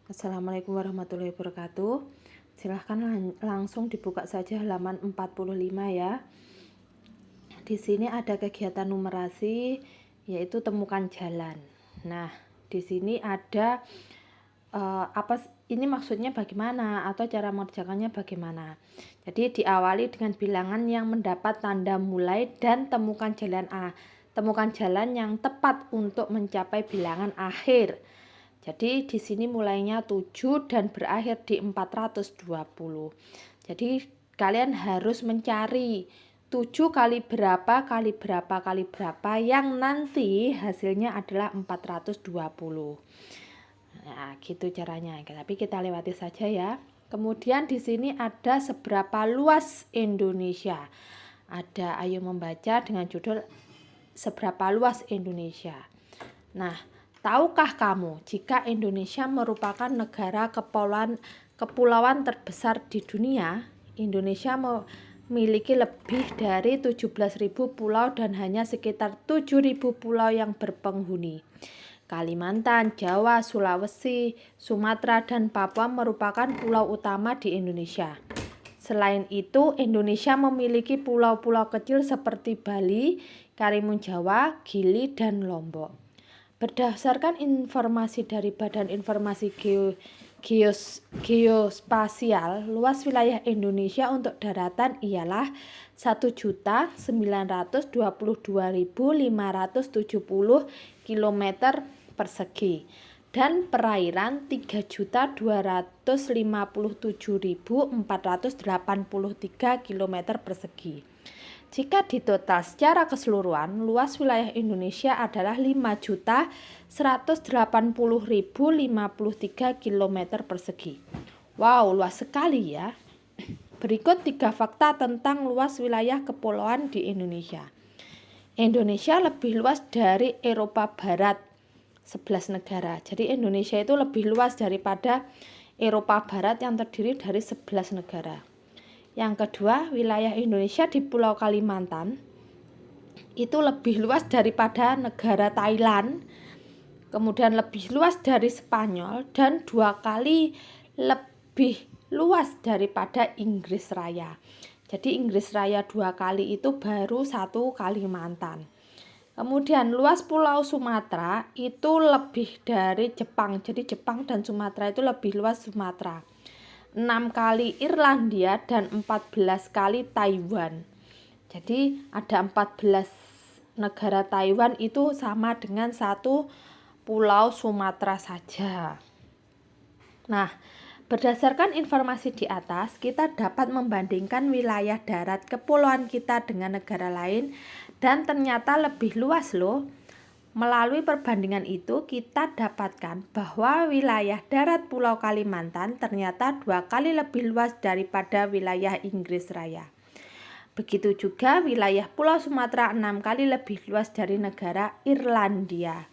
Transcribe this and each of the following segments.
Assalamualaikum warahmatullahi wabarakatuh. Silahkan langsung dibuka saja halaman 45 ya. Di sini ada kegiatan numerasi, yaitu temukan jalan. Nah, di sini ada ini maksudnya bagaimana atau cara mengerjakannya bagaimana. Jadi diawali dengan bilangan yang mendapat tanda mulai dan temukan jalan A. Temukan jalan yang tepat untuk mencapai bilangan akhir. Jadi di sini mulainya 7 dan berakhir di 420. Jadi kalian harus mencari 7 kali berapa kali berapa kali berapa yang nanti hasilnya adalah 420. Nah, gitu caranya. Tapi kita lewati saja ya. Kemudian di sini ada seberapa luas Indonesia. Ada ayo membaca dengan judul seberapa luas Indonesia. Nah, tahukah kamu jika Indonesia merupakan negara kepulauan terbesar di dunia? Indonesia memiliki lebih dari 17.000 pulau dan hanya sekitar 7.000 pulau yang berpenghuni. Kalimantan, Jawa, Sulawesi, Sumatera, dan Papua merupakan pulau utama di Indonesia. Selain itu, Indonesia memiliki pulau-pulau kecil seperti Bali, Karimun Jawa, Gili, dan Lombok. Berdasarkan informasi dari Badan Informasi Geospasial, luas wilayah Indonesia untuk daratan ialah 1.922.570 km persegi dan perairan 3.257.483 km persegi. Jika ditotal secara keseluruhan, luas wilayah Indonesia adalah 5.180.053 km persegi. Wow, luas sekali ya. Berikut 3 fakta tentang luas wilayah kepulauan di Indonesia. Indonesia lebih luas dari Eropa Barat, 11 negara. Jadi Indonesia itu lebih luas daripada Eropa Barat yang terdiri dari 11 negara. Yang kedua, wilayah Indonesia di Pulau Kalimantan itu lebih luas daripada negara Thailand, kemudian lebih luas dari Spanyol, dan 2 kali lebih luas daripada Inggris Raya. Jadi Inggris Raya 2 kali itu baru 1 Kalimantan. Kemudian luas Pulau Sumatera itu lebih dari Jepang. Jadi Jepang dan Sumatera itu lebih luas Sumatera. 6 kali Irlandia dan 14 kali Taiwan. Jadi ada 14 negara Taiwan itu sama dengan 1 pulau Sumatera saja. Nah, berdasarkan informasi di atas, kita dapat membandingkan wilayah darat kepulauan kita dengan negara lain dan ternyata lebih luas loh. Melalui perbandingan itu, kita dapatkan bahwa wilayah darat Pulau Kalimantan ternyata 2 kali lebih luas daripada wilayah Inggris Raya. Begitu juga wilayah Pulau Sumatera 6 kali lebih luas dari negara Irlandia.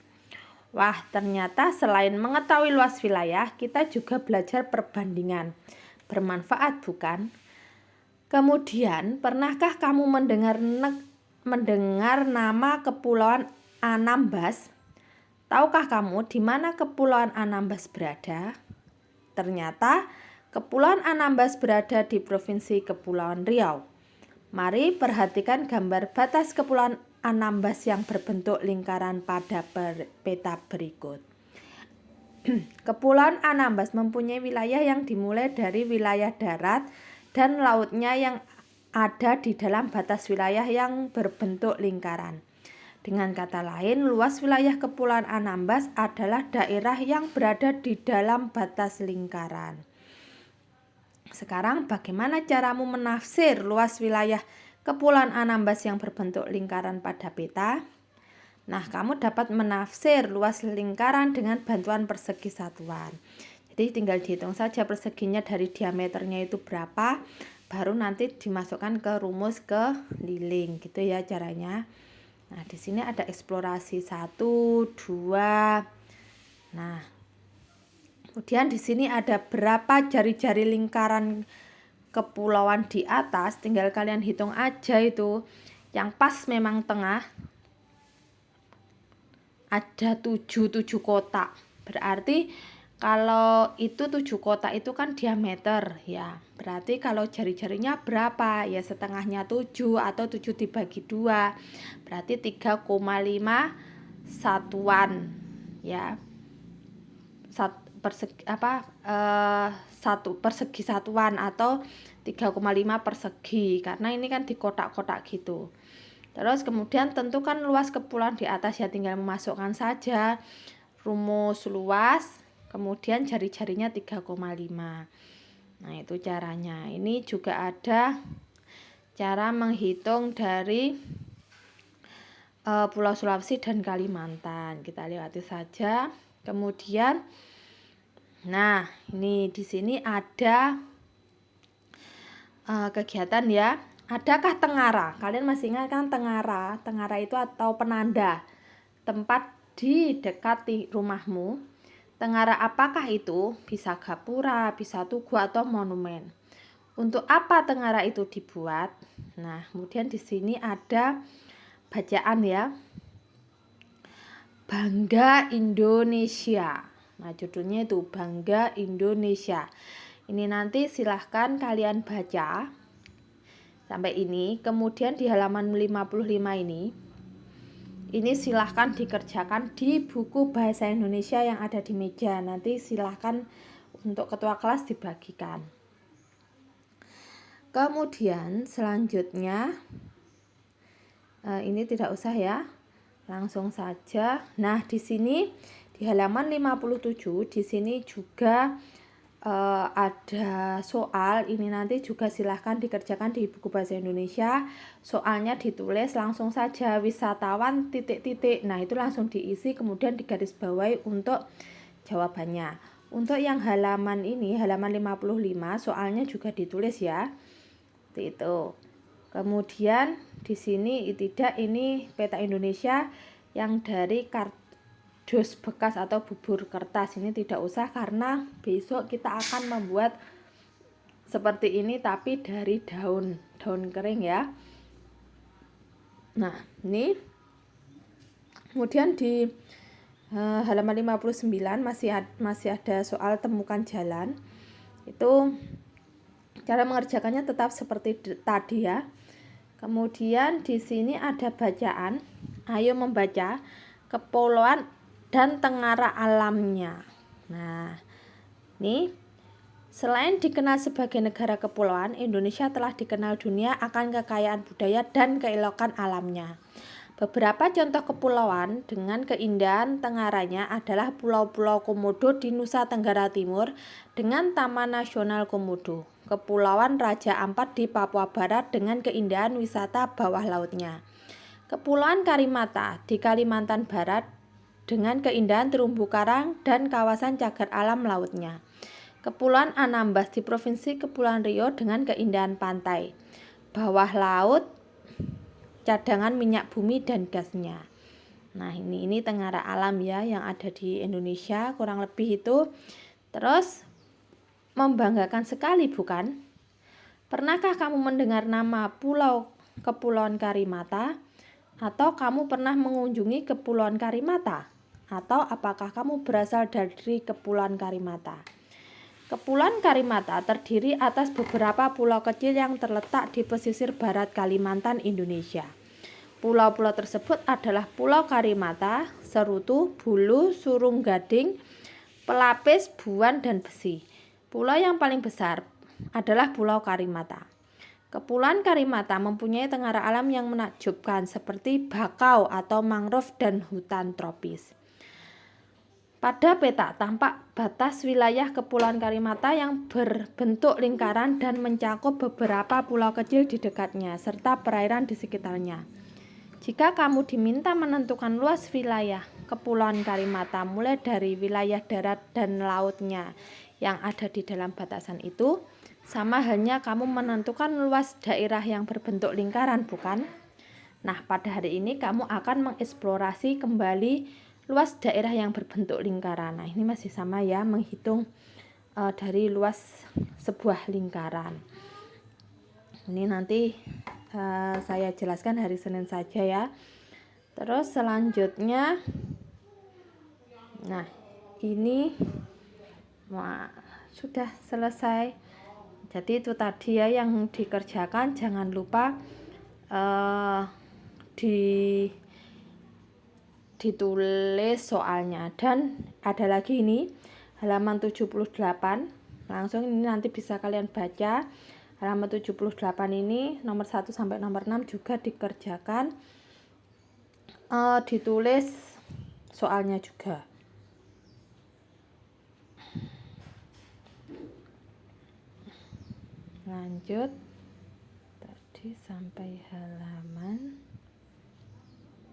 Wah, ternyata selain mengetahui luas wilayah, kita juga belajar perbandingan. Bermanfaat bukan? Kemudian, pernahkah kamu mendengar nama Kepulauan Anambas? Tahukah kamu di mana Kepulauan Anambas berada? Ternyata Kepulauan Anambas berada di Provinsi Kepulauan Riau. Mari perhatikan gambar batas Kepulauan Anambas yang berbentuk lingkaran pada peta berikut. Kepulauan Anambas mempunyai wilayah yang dimulai dari wilayah darat dan lautnya yang ada di dalam batas wilayah yang berbentuk lingkaran. Dengan kata lain, luas wilayah Kepulauan Anambas adalah daerah yang berada di dalam batas lingkaran. Sekarang bagaimana caramu menafsir luas wilayah Kepulauan Anambas yang berbentuk lingkaran pada peta? Nah, kamu dapat menafsir luas lingkaran dengan bantuan persegi satuan. Jadi tinggal dihitung saja perseginya dari diameternya itu berapa, baru nanti dimasukkan ke rumus keliling, gitu ya caranya. Nah, di sini ada eksplorasi 1, 2. Nah, kemudian di sini ada berapa jari-jari lingkaran kepulauan di atas, tinggal kalian hitung aja itu. Yang pas memang tengah ada 7 kotak. Berarti Kalau itu 7 kotak itu kan diameter ya. Berarti kalau jari-jarinya berapa? Ya setengahnya 7 atau 7 dibagi 2. Berarti 3,5 satuan ya. Satu persegi satuan atau 3,5 persegi, karena ini kan di kotak-kotak gitu. Terus kemudian tentukan luas kepulauan di atas ya, tinggal memasukkan saja rumus luas, kemudian jari-jarinya 3,5. Nah itu caranya. Ini juga ada cara menghitung dari Pulau Sulawesi dan Kalimantan. Kita lewati saja. Kemudian nah, ini di sini ada kegiatan ya. Adakah tengara? Kalian masih ingat kan tengara? Tengara itu atau penanda tempat di dekat rumahmu. Tengara apakah itu? Bisa gapura, bisa tugu atau monumen. Untuk apa tengara itu dibuat? Nah, kemudian di sini ada bacaan ya. Bangga Indonesia. Nah, judulnya itu Bangga Indonesia. Ini nanti silahkan kalian baca sampai ini. Kemudian di halaman 55 ini silahkan dikerjakan di buku bahasa Indonesia yang ada di meja. Nanti silahkan untuk ketua kelas dibagikan. Kemudian selanjutnya ini tidak usah ya, langsung saja. Nah, di sini di halaman 57 di sini juga ada soal. Ini nanti juga silahkan dikerjakan di buku bahasa Indonesia. Soalnya ditulis langsung saja wisatawan titik-titik. Nah, itu langsung diisi kemudian digarisbawahi untuk jawabannya. Untuk yang halaman ini, halaman 55, soalnya juga ditulis ya. Seperti itu. Kemudian di sini tidak, ini peta Indonesia yang dari kardus bekas atau bubur kertas. Ini tidak usah karena besok kita akan membuat seperti ini tapi dari daun kering ya. Nah, ini kemudian di halaman 59 masih ada soal temukan jalan. Itu cara mengerjakannya tetap seperti tadi ya. Kemudian di sini ada bacaan. Ayo membaca kepulauan dan tengara alamnya. Nah, ini selain dikenal sebagai negara kepulauan, Indonesia telah dikenal dunia akan kekayaan budaya dan keelokan alamnya. Beberapa contoh kepulauan dengan keindahan tengaranya adalah Pulau-Pulau Komodo di Nusa Tenggara Timur dengan Taman Nasional Komodo, Kepulauan Raja Ampat di Papua Barat dengan keindahan wisata bawah lautnya, Kepulauan Karimata di Kalimantan Barat dengan keindahan terumbu karang dan kawasan cagar alam lautnya, Kepulauan Anambas di Provinsi Kepulauan Riau dengan keindahan pantai, bawah laut, cadangan minyak bumi dan gasnya. Nah, ini tengara alam ya yang ada di Indonesia kurang lebih itu. Terus membanggakan sekali bukan? Pernahkah kamu mendengar nama Kepulauan Karimata? Atau kamu pernah mengunjungi Kepulauan Karimata? Atau apakah kamu berasal dari Kepulauan Karimata? Kepulauan Karimata terdiri atas beberapa pulau kecil yang terletak di pesisir barat Kalimantan, Indonesia. Pulau-pulau tersebut adalah Pulau Karimata, Serutu, Bulu, Surung Gading, Pelapis, Buan, dan Besi. Pulau yang paling besar adalah Pulau Karimata. Kepulauan Karimata mempunyai tengara alam yang menakjubkan seperti bakau atau mangrove dan hutan tropis. Pada peta tampak batas wilayah Kepulauan Karimata yang berbentuk lingkaran dan mencakup beberapa pulau kecil di dekatnya serta perairan di sekitarnya. Jika kamu diminta menentukan luas wilayah Kepulauan Karimata mulai dari wilayah darat dan lautnya yang ada di dalam batasan itu, sama halnya kamu menentukan luas daerah yang berbentuk lingkaran, bukan? Nah, pada hari ini kamu akan mengeksplorasi kembali luas daerah yang berbentuk lingkaran. Nah, ini masih sama ya, menghitung dari luas sebuah lingkaran. Ini nanti saya jelaskan hari Senin saja ya. Terus selanjutnya, nah ini Wah, sudah selesai. Jadi itu tadi ya yang dikerjakan, jangan lupa eh, di ditulis soalnya. Dan ada lagi ini halaman 78. Langsung ini nanti bisa kalian baca. Halaman 78 ini nomor 1 sampai nomor 6 juga dikerjakan. Ditulis soalnya juga. Lanjut tadi sampai halaman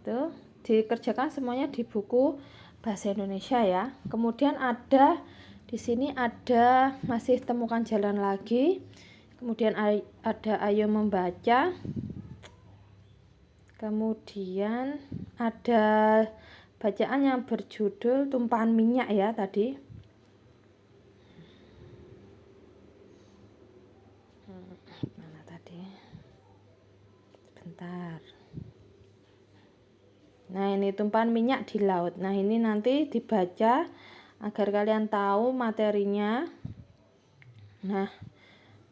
tuh dikerjakan semuanya di buku bahasa Indonesia ya. Kemudian ada di sini ada masih temukan jalan lagi. Kemudian ada ayo membaca. Kemudian ada bacaan yang berjudul tumpahan minyak ya tadi. Mana tadi? Sebentar. Nah, ini tumpahan minyak di laut. Nah, ini nanti dibaca agar kalian tahu materinya. Nah,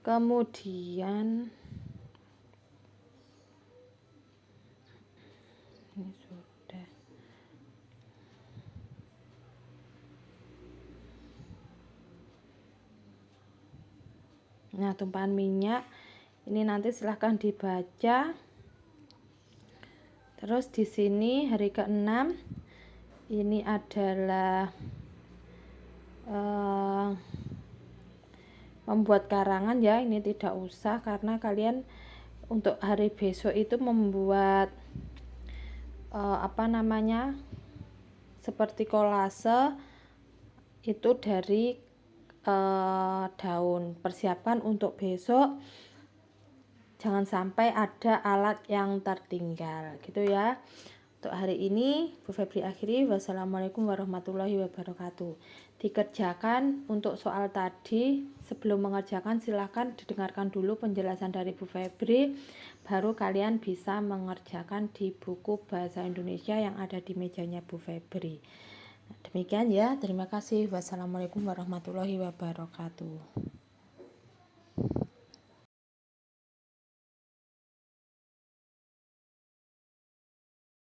kemudian ini sudah. Nah, tumpahan minyak ini nanti silahkan dibaca. Terus di sini hari ke-6 ini adalah membuat karangan ya. Ini tidak usah karena kalian untuk hari besok itu membuat seperti kolase itu dari daun. Persiapan untuk besok jangan sampai ada alat yang tertinggal gitu ya. Untuk hari ini Bu Febri akhiri. Wassalamualaikum warahmatullahi wabarakatuh. Dikerjakan untuk soal tadi. Sebelum mengerjakan silahkan didengarkan dulu penjelasan dari Bu Febri, baru kalian bisa mengerjakan di buku bahasa Indonesia yang ada di mejanya Bu Febri. Demikian ya, terima kasih. Wassalamualaikum warahmatullahi wabarakatuh.